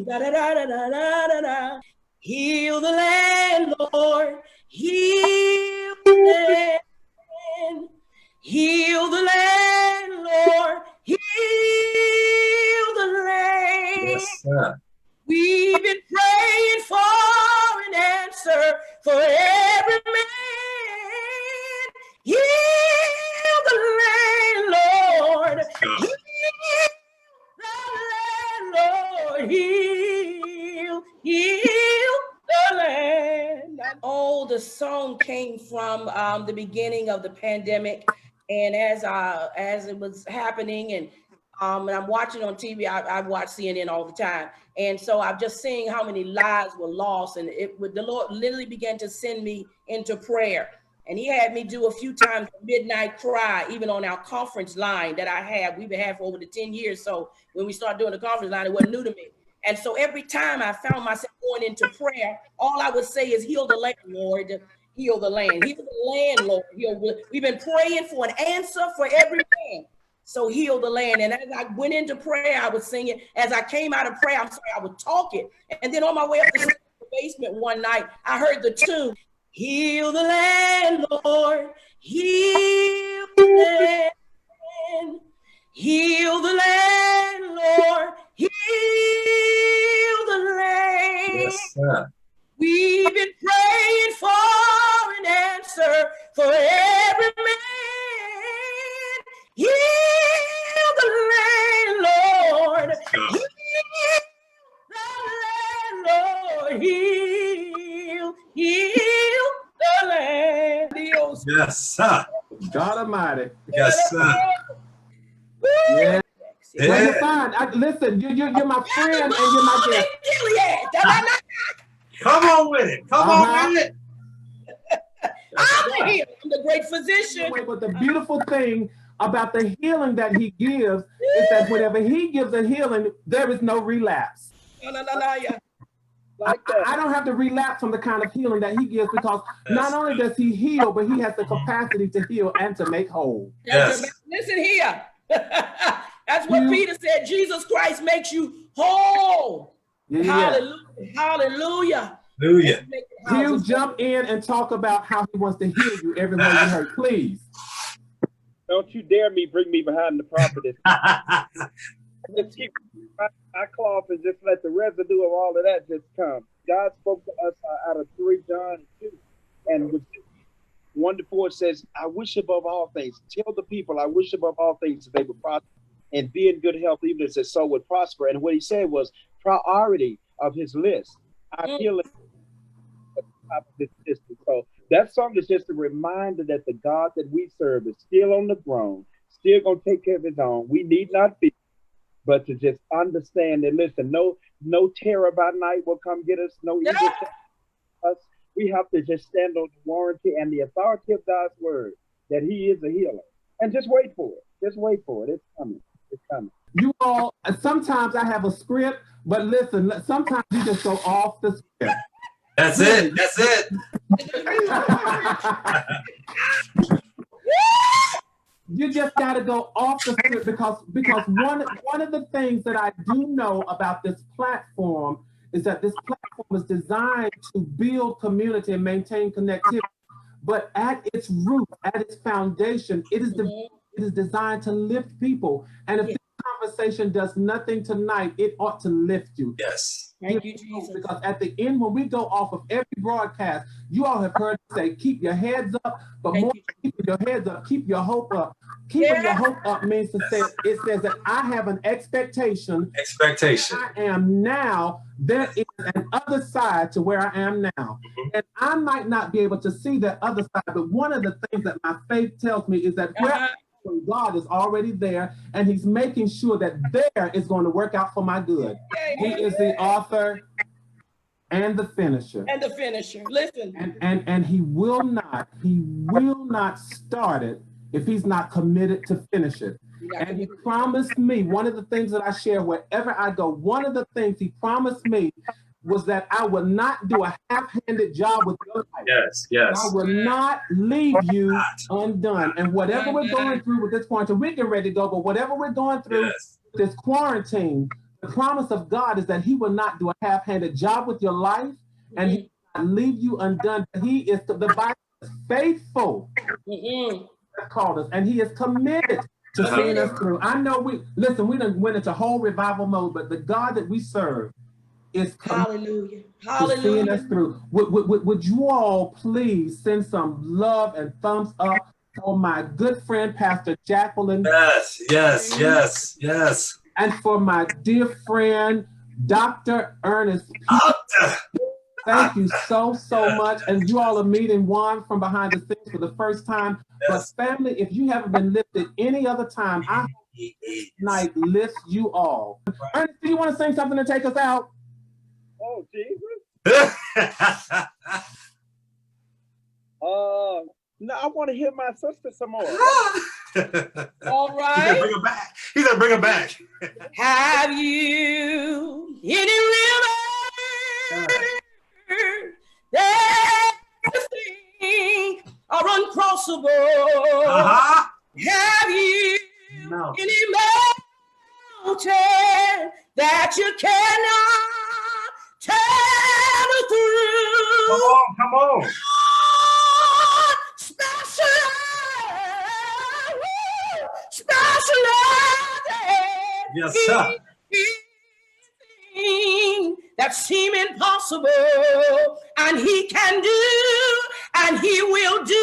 Da, da, da, da, da, da, da. Heal the land, Lord. Heal the land. Heal the land, Lord. Heal the land. Yes, sir. We've been praying for an answer for every man. Heal the land, Lord. Heal the land, Lord. Heal the land. Oh, the song came from the beginning of the pandemic, and as it was happening, and I'm watching on TV. I watch CNN all the time, and so I'm just seeing how many lives were lost, and the Lord literally began to send me into prayer. And he had me do a few times a midnight cry, even on our conference line that I have. We've been having for over the 10 years. So when we started doing the conference line, it wasn't new to me. And so every time I found myself going into prayer, all I would say is, heal the land, Lord. Heal the land. Heal the land, Lord. We've been praying for an answer for every man. So heal the land. And as I went into prayer, I was singing. As I came out of prayer, I was talking. And then on my way up to the basement one night, I heard the tune. Heal the land, Lord. Heal the land. Heal the land, Lord. Heal the land. Yes, sir. We've been praying for an answer for every man. Heal the land, Lord. Heal the land, Lord. Heal the land. Yes, sir. God Almighty. Yes, sir. Yeah. Yeah. Well, you're fine. Listen, you're my friend and you're my guest. Come on with it. Come on with it. I'm the great physician. But the beautiful thing about the healing that he gives is that whenever he gives a healing, there is no relapse. Yeah. I don't have to relapse from the kind of healing that he gives, because not only does he heal, but he has the capacity to heal and to make whole. Yes. Listen here. That's what Peter said. Jesus Christ makes you whole. Yeah. Hallelujah. Hallelujah. Hallelujah. He'll jump in and talk about how he wants to heal you everywhere you hurt, please. Don't you dare bring me behind the property. Just keep my cloth and just let the residue of all of that just come. God spoke to us out of 3 John 2, and with 1-4 says, I wish above all things, tell the people, I wish above all things that they would prosper and be in good health, even as their soul would prosper. And what he said was priority of his list. Our healing at the top of this list. So that song is just a reminder that the God that we serve is still on the throne, still going to take care of his own. We need not fear, but to just understand and listen, no terror by night will come get us, no evil us. We have to just stand on the warranty and the authority of God's word that he is a healer. And just wait for it. Just wait for it. It's coming. It's coming. You all, sometimes I have a script, but listen, sometimes you just go off the script. That's it. That's it. You just got to go off the script, because one of the things that I do know about this platform is that this platform is designed to build community and maintain connectivity. But at its root, at its foundation, it is designed to lift people. And if this conversation does nothing tonight, it ought to lift you. Yes. Thank you, Jesus. Because at the end, when we go off of every broadcast, you all have heard me say, keep your heads up, but more than keeping your heads up, keep your hope up. Keeping your hope up means to say, it says that I have an expectation. Expectation. I am now, there is an other side to where I am now. And I might not be able to see that other side, but one of the things that my faith tells me is that where God is already there, and he's making sure that there is going to work out for my good. He is the author and the finisher. And the finisher. Listen. And he will not start it if he's not committed to finish it. And he promised me, one of the things that I share wherever I go, one of the things he promised me was that I would not do a half-handed job with your life. Yes, yes. I will not leave you undone. And whatever we're going through with this quarantine, we're getting ready to go, but whatever we're going through this quarantine, The promise of God is that he will not do a half-handed job with your life, and he will not leave you undone. He is, the Bible is faithful. Called us, and he is committed to seeing us through. I know we done went into whole revival mode, but the God that we serve is committed to seeing us through. Would you all please send some love and thumbs up for my good friend, Pastor Jacqueline? Yes, yes, yes, yes. And for my dear friend, Dr. Earnest Pugh. Thank you so much. And you all are meeting Juan from behind the scenes for the first time. Yes. But family, if you haven't been lifted any other time, I hope this night lifts you all. Ernest, do you want to sing something to take us out? Oh, Jesus. No, I want to hear my sister some more. All right. He's gonna bring her back. He's gonna bring her back. Have you any river that you think are uncrossable? Have you any mountain that you cannot travel through? Come on. Yes, sir. That seem impossible, and he can do, and he will do